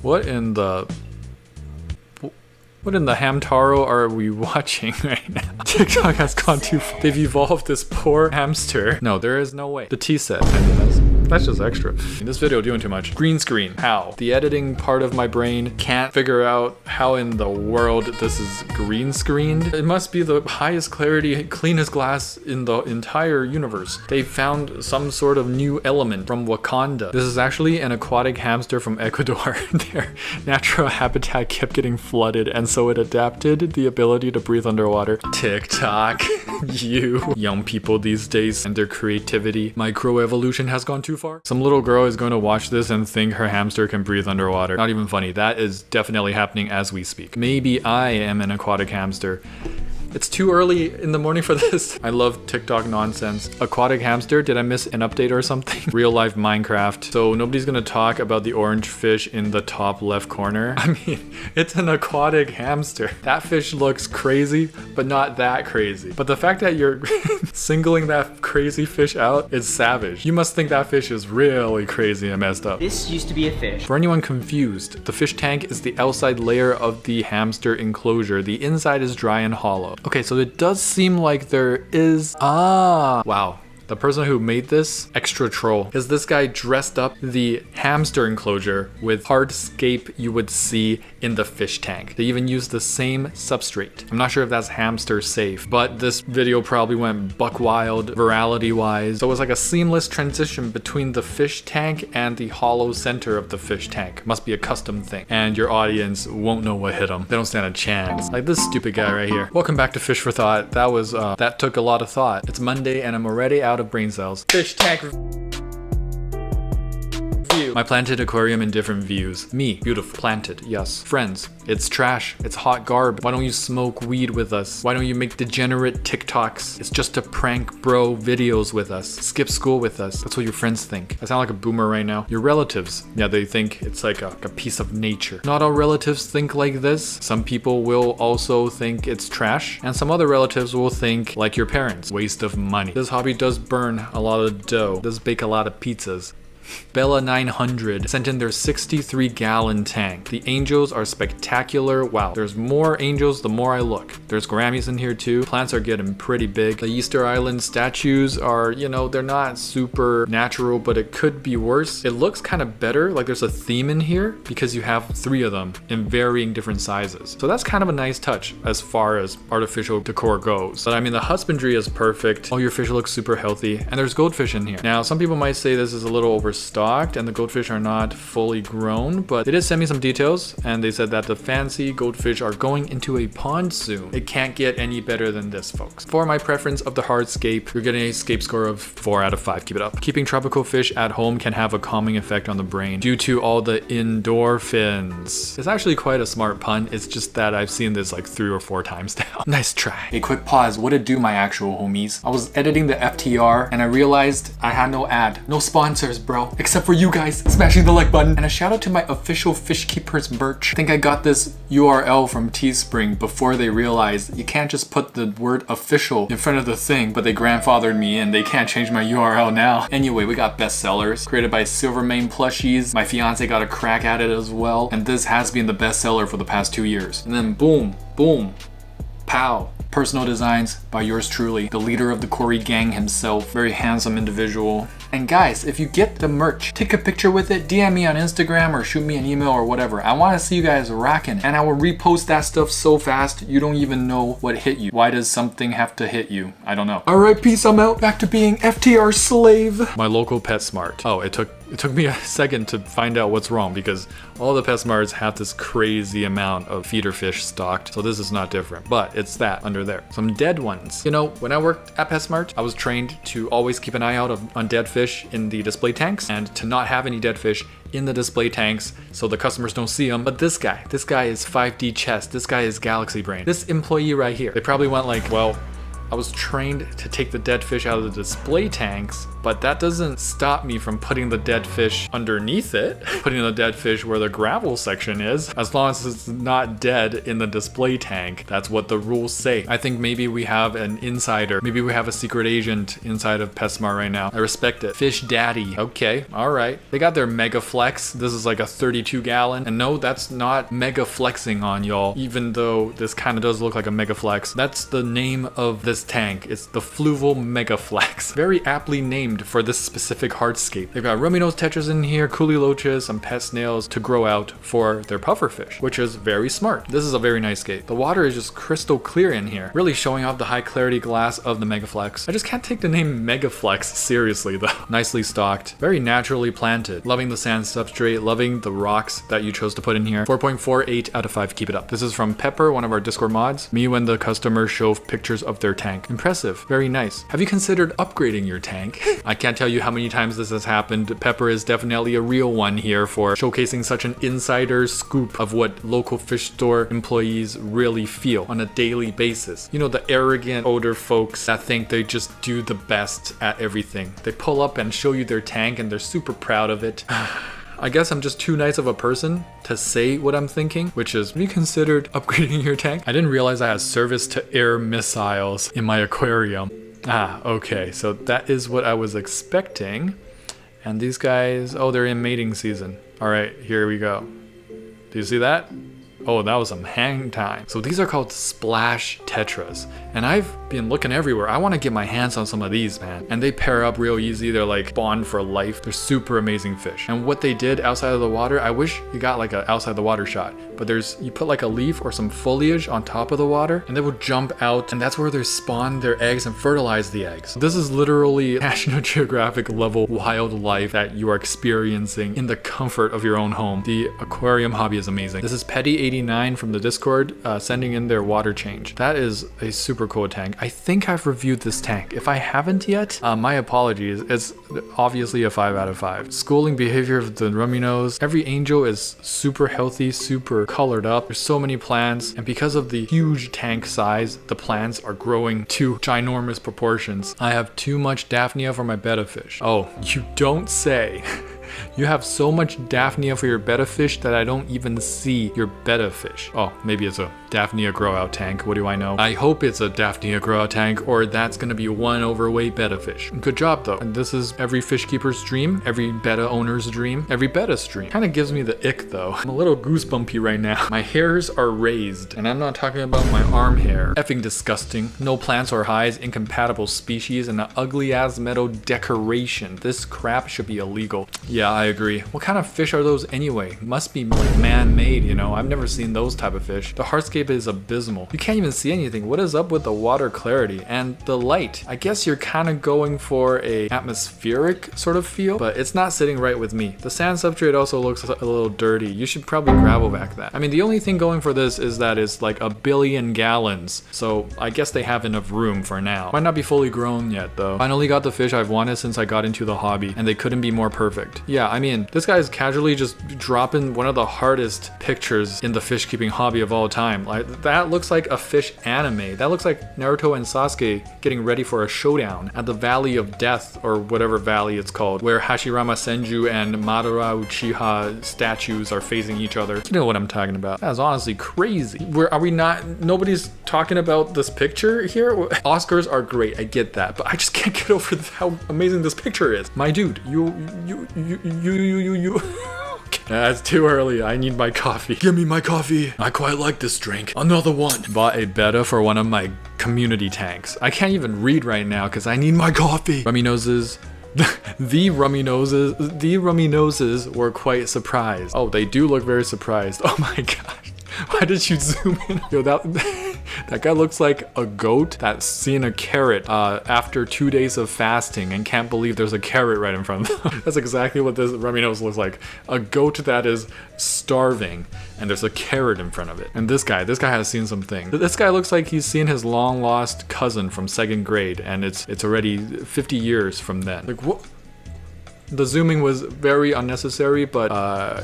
What in the Hamtaro are we watching right now? TikTok has gone too far. They've evolved this poor hamster. No, there is no way. The T set. I mean, that's just extra. In this video, doing too much. Green screen. How? The editing part of my brain can't figure out how in the world this is green screened. It must be the highest clarity, cleanest glass in the entire universe. They found some sort of new element from Wakanda. This is actually an aquatic hamster from Ecuador. Their natural habitat kept getting flooded, and so it adapted the ability to breathe underwater. TikTok. You young people these days and their creativity. Microevolution has gone too far. Some little girl is going to watch this and think her hamster can breathe underwater. Not even funny. That is definitely happening as we speak. Maybe I am an aquatic hamster. It's too early in the morning for this. I love TikTok nonsense. Aquatic hamster, did I miss an update or something? Real life Minecraft. So nobody's gonna talk about the orange fish in the top left corner. I mean, it's an aquatic hamster. That fish looks crazy, but not that crazy. But the fact that you're singling that crazy fish out is savage. You must think that fish is really crazy and messed up. This used to be a fish. For anyone confused, the fish tank is the outside layer of the hamster enclosure. The inside is dry and hollow. Okay, so it does seem like there is... wow. The person who made this, extra troll, is this guy dressed up the hamster enclosure with hardscape you would see in the fish tank. They even use the same substrate. I'm not sure if that's hamster safe, but this video probably went buck wild virality wise. So it was like a seamless transition between the fish tank and the hollow center of the fish tank. Must be a custom thing. And your audience won't know what hit them. They don't stand a chance. Like this stupid guy right here. Welcome back to Fish for Thought. That was, that took a lot of thought. It's Monday and I'm already out of brain cells. Fish tank view. My planted aquarium in different views. Me, beautiful, planted, yes. Friends, it's trash, it's hot garb. Why don't you smoke weed with us? Why don't you make degenerate TikToks? It's just a prank bro videos with us. Skip school with us. That's what your friends think. I sound like a boomer right now. Your relatives, yeah, they think it's like a piece of nature. Not all relatives think like this. Some people will also think it's trash, and some other relatives will think like your parents. Waste of money. This hobby does burn a lot of dough. Does bake a lot of pizzas. Bella 900 sent in their 63-gallon tank. The angels are spectacular. Wow, there's more angels the more I look. There's Grammys in here too. Plants are getting pretty big. The Easter Island statues are, you know, they're not super natural, but it could be worse. It looks kind of better, like there's a theme in here because you have 3 of them in varying different sizes. So that's kind of a nice touch as far as artificial decor goes. But I mean, the husbandry is perfect. All your fish look super healthy, and there's goldfish in here. Now, some people might say this is a little overstocked and the goldfish are not fully grown, but they did send me some details and they said that the fancy goldfish are going into a pond soon. It can't get any better than this, folks. For my preference of the hardscape, you're getting a scape score of 4 out of 5. Keep it up. Keeping tropical fish at home can have a calming effect on the brain due to all the endorphins. It's actually quite a smart pun. It's just that I've seen this like 3 or 4 times now. Nice try. A quick pause. What it do, my actual homies? I was editing the FTR and I realized I had no ad. No sponsors, bro. Except for you guys smashing the like button. And a shout out to my official Fish Keepers merch. I think I got this URL from Teespring before they realized you can't just put the word official in front of the thing, but they grandfathered me in. They can't change my URL now. Anyway, we got bestsellers created by Silvermane Plushies. My fiance got a crack at it as well. And this has been the bestseller for the past 2 years. And then boom, boom, pow. Personal designs by yours truly, the leader of the Corey gang himself. Very handsome individual. And guys, if you get the merch, take a picture with it, DM me on Instagram or shoot me an email or whatever. I want to see you guys rocking, and I will repost that stuff so fast you don't even know what hit you. Why does something have to hit you? I don't know. All right, peace, I'm out. Back to being FTR slave. My local PetSmart. Oh, it took me a second to find out what's wrong because all the PetSmarts have this crazy amount of feeder fish stocked. So this is not different, but it's that under there. Some dead ones. You know, when I worked at PetSmart, I was trained to always keep an eye out on dead fish in the display tanks and to not have any dead fish in the display tanks so the customers don't see them. But this guy is 5D chess. This guy is Galaxy Brain. This employee right here, they probably went like, well, I was trained to take the dead fish out of the display tanks, but that doesn't stop me from putting the dead fish underneath it, putting the dead fish where the gravel section is, as long as it's not dead in the display tank. That's what the rules say. I think maybe we have an insider, maybe we have a secret agent inside of PetSmart right now. I respect it. Fish Daddy. Okay, all right. They got their Mega Flex. This is like a 32 gallon. And no, that's not mega flexing on y'all, even though this kind of does look like a Mega Flex. That's the name of this tank. It's the Fluval Mega Flex. Very aptly named for this specific hardscape. They've got rummy nose tetras in here, coolie loaches, some pet snails to grow out for their pufferfish, which is very smart. This is a very nice scape. The water is just crystal clear in here, really showing off the high clarity glass of the Megaflex. I just can't take the name Megaflex seriously though. Nicely stocked, very naturally planted. Loving the sand substrate, loving the rocks that you chose to put in here. 4.48 out of 5, keep it up. This is from Pepper, one of our Discord mods. Me when the customers show pictures of their tank. Impressive, very nice. Have you considered upgrading your tank? I can't tell you how many times this has happened. Pepper is definitely a real one here for showcasing such an insider scoop of what local fish store employees really feel on a daily basis. You know, the arrogant older folks that think they just do the best at everything. They pull up and show you their tank and they're super proud of it. I guess I'm just too nice of a person to say what I'm thinking, which is, have you considered upgrading your tank? I didn't realize I had service to air missiles in my aquarium. Okay, so that is what I was expecting. And these guys, oh, they're in mating season. All right, here we go. Do you see that? Oh, that was some hang time. So these are called splash tetras. And I've been looking everywhere. I want to get my hands on some of these, man. And they pair up real easy. They're like bond for life. They're super amazing fish. And what they did outside of the water, I wish you got like a outside the water shot. But you put like a leaf or some foliage on top of the water and they will jump out. And that's where they spawn their eggs and fertilize the eggs. This is literally National Geographic level wildlife that you are experiencing in the comfort of your own home. The aquarium hobby is amazing. This is Petty89 from the Discord sending in their water change. That is a super cool tank. I think I've reviewed this tank. If I haven't yet, my apologies. It's obviously a 5 out of 5. Schooling behavior of the rummy nose. Every angel is super healthy, super colored up. There's so many plants, and because of the huge tank size, the plants are growing to ginormous proportions. I have too much Daphnia for my betta fish. Oh, you don't say. You have so much Daphnia for your betta fish that I don't even see your betta fish. Oh, maybe it's a Daphnia grow out tank. What do I know? I hope it's a Daphnia grow out tank, or that's gonna be one overweight betta fish. Good job though. And this is every fish keeper's dream, every betta owner's dream, every betta's dream. Kind of gives me the ick though. I'm a little goosebumpy right now. My hairs are raised, and I'm not talking about my arm hair. Effing disgusting. No plants or hides, incompatible species, and an ugly ass meadow decoration. This crap should be illegal. Yeah, I agree. What kind of fish are those anyway? Must be like man-made, you know? I've never seen those type of fish. The hardscape is abysmal. You can't even see anything. What is up with the water clarity and the light? I guess you're kind of going for a atmospheric sort of feel, but it's not sitting right with me. The sand substrate also looks a little dirty. You should probably gravel back that. I mean, the only thing going for this is that it's like 1 billion gallons, so I guess they have enough room for now. Might not be fully grown yet though. Finally got the fish I've wanted since I got into the hobby, and they couldn't be more perfect. Yeah, I mean, this guy is casually just dropping one of the hardest pictures in the fish keeping hobby of all time. Like, that looks like a fish anime. That looks like Naruto and Sasuke getting ready for a showdown at the Valley of Death, or whatever valley it's called, where Hashirama Senju and Madara Uchiha statues are facing each other. You know what I'm talking about. That's honestly crazy. Are we not, nobody's talking about this picture here? Oscars are great, I get that, but I just can't get over how amazing this picture is. My dude, you. It's too early. I need my coffee. Give me my coffee. I quite like this drink. Another one. Bought a betta for one of my community tanks. I can't even read right now because I need my coffee. Rummy noses. The rummy noses were quite surprised. Oh, they do look very surprised. Oh my gosh. Why did you zoom in? Yo, that guy looks like a goat that's seen a carrot after 2 days of fasting and can't believe there's a carrot right in front of them. That's exactly what this rummy nose looks like. A goat that is starving and there's a carrot in front of it. And this guy has seen something. This guy looks like he's seen his long lost cousin from 2nd grade, and it's already 50 years from then. Like, what? The zooming was very unnecessary, but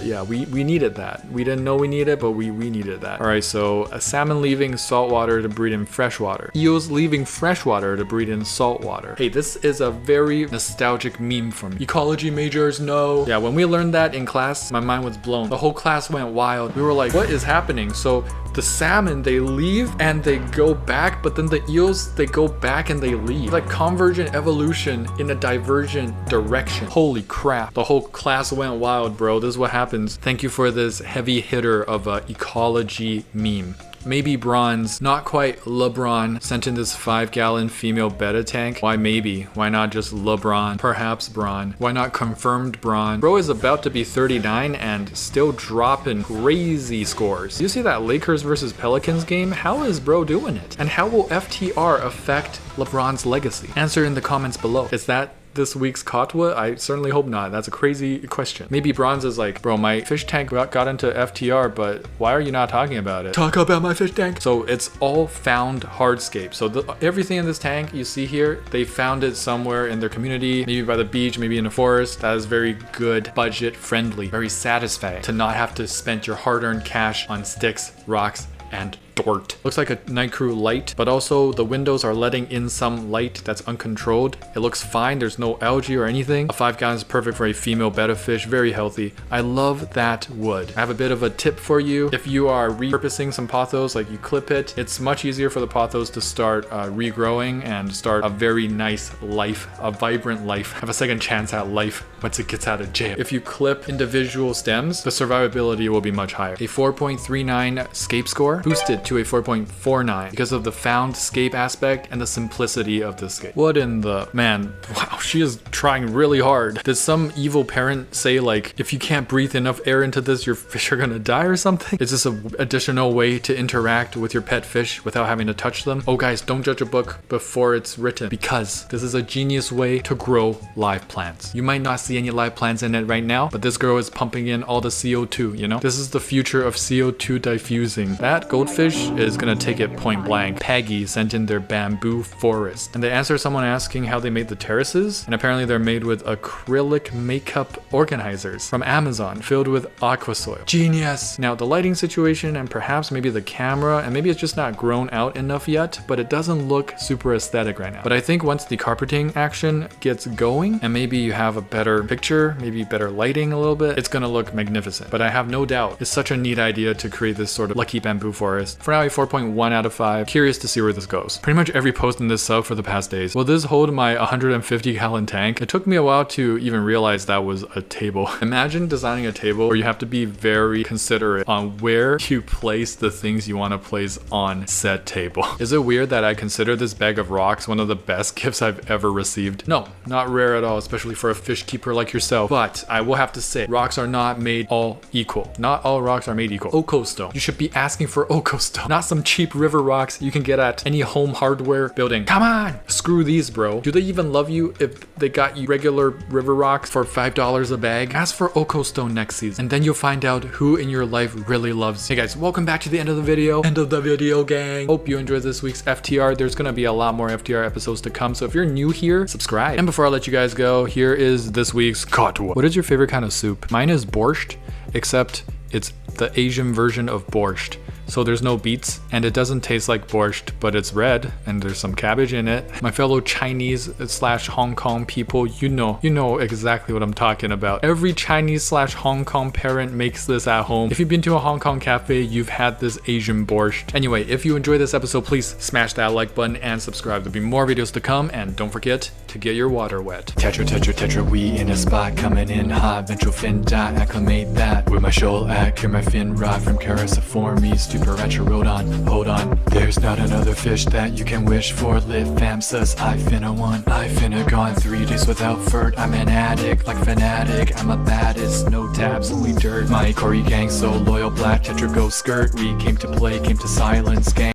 yeah, we needed that. We didn't know we needed it, but we needed that. All right, so a salmon leaving saltwater to breed in freshwater. Eels leaving freshwater to breed in saltwater. Hey, this is a very nostalgic meme for me. Ecology majors, no. Yeah, when we learned that in class, my mind was blown. The whole class went wild. We were like, what is happening? So the salmon, they leave and they go back, but then the eels, they go back and they leave. Like convergent evolution in a divergent direction. Holy crap. The whole class went wild, bro. This is what happens. Thank you for this heavy hitter of a ecology meme. Maybe bronze, not quite LeBron, sent in this 5-gallon female beta tank. Why maybe? Why not just LeBron? Perhaps Bron. Why not confirmed Bron? Bro is about to be 39 and still dropping crazy scores. You see that Lakers versus Pelicans game? How is bro doing it? And how will FTR affect LeBron's legacy? Answer in the comments below. Is that this week's Katwa? I certainly hope not. That's a crazy question. Maybe Bronze is like, bro, my fish tank got into FTR, but why are you not talking about it? Talk about my fish tank. So it's all found hardscape. So everything in this tank you see here, they found it somewhere in their community, maybe by the beach, maybe in a forest. That is very good, budget friendly, very satisfying to not have to spend your hard-earned cash on sticks, rocks, and dirt. Looks like a night crew light, but also the windows are letting in some light that's uncontrolled. It looks fine. There's no algae or anything. A 5-gallon is perfect for a female betta fish. Very healthy. I love that wood. I have a bit of a tip for you. If you are repurposing some pothos, like you clip it, it's much easier for the pothos to start regrowing and start a very nice life, a vibrant life. Have a second chance at life once it gets out of jail. If you clip individual stems, the survivability will be much higher. A 4.39 scape score, boosted to a 4.49 because of the found scape aspect and the simplicity of the scape. What in the... Man, wow, she is trying really hard. Did some evil parent say like, if you can't breathe enough air into this, your fish are gonna die or something? Is this an additional way to interact with your pet fish without having to touch them? Oh guys, don't judge a book before it's written, because this is a genius way to grow live plants. You might not see any live plants in it right now, but this girl is pumping in all the CO2, you know? This is the future of CO2 diffusing. That goldfish is gonna take it point blank. Peggy sent in their bamboo forest, and they answer someone asking how they made the terraces, and apparently they're made with acrylic makeup organizers from Amazon filled with aqua soil. Genius! Now the lighting situation and perhaps maybe the camera, and maybe it's just not grown out enough yet, but it doesn't look super aesthetic right now. But I think once the carpeting action gets going and maybe you have a better picture, maybe better lighting a little bit, it's gonna look magnificent. But I have no doubt it's such a neat idea to create this sort of lucky bamboo forest. For now, a 4.1 out of 5. Curious to see where this goes. Pretty much every post in this sub for the past days. Will this hold my 150-gallon tank? It took me a while to even realize that was a table. Imagine designing a table where you have to be very considerate on where you place the things you want to place on said table. Is it weird that I consider this bag of rocks one of the best gifts I've ever received? No, not rare at all, especially for a fish keeper like yourself. But I will have to say, rocks are not made all equal. Not all rocks are made equal. Oko stone. You should be asking for Oko stone. Not some cheap river rocks you can get at any home hardware building. Come on! Screw these, bro. Do they even love you if they got you regular river rocks for $5 a bag? Ask for Oko stone next season, and then you'll find out who in your life really loves you. Hey guys, welcome back to the end of the video. End of the video, gang. Hope you enjoyed this week's FTR. There's gonna be a lot more FTR episodes to come, so if you're new here, subscribe. And before I let you guys go, here is this week's Katwa. What is your favorite kind of soup? Mine is borscht, except it's the Asian version of borscht. So there's no beets, and it doesn't taste like borscht, but it's red, and there's some cabbage in it. My fellow Chinese / Hong Kong people, you know exactly what I'm talking about. Every Chinese / Hong Kong parent makes this at home. If you've been to a Hong Kong cafe, you've had this Asian borscht. Anyway, if you enjoyed this episode, please smash that like button and subscribe. There'll be more videos to come, and don't forget to get your water wet. Tetra, we in a spot, coming in hot. Ventral fin dot, acclimate that. With my shoal at, clear my fin rod from Cariciformes to Paracherodon. Hold on, there's not another fish that you can wish for. Live fam sus, I finna one. I finna gone 3 days without furt. I'm an addict, like fanatic. I'm a baddest, no tabs, only dirt. My Cory gang so loyal, black Tetra go skirt. We came to play, came to silence, gang.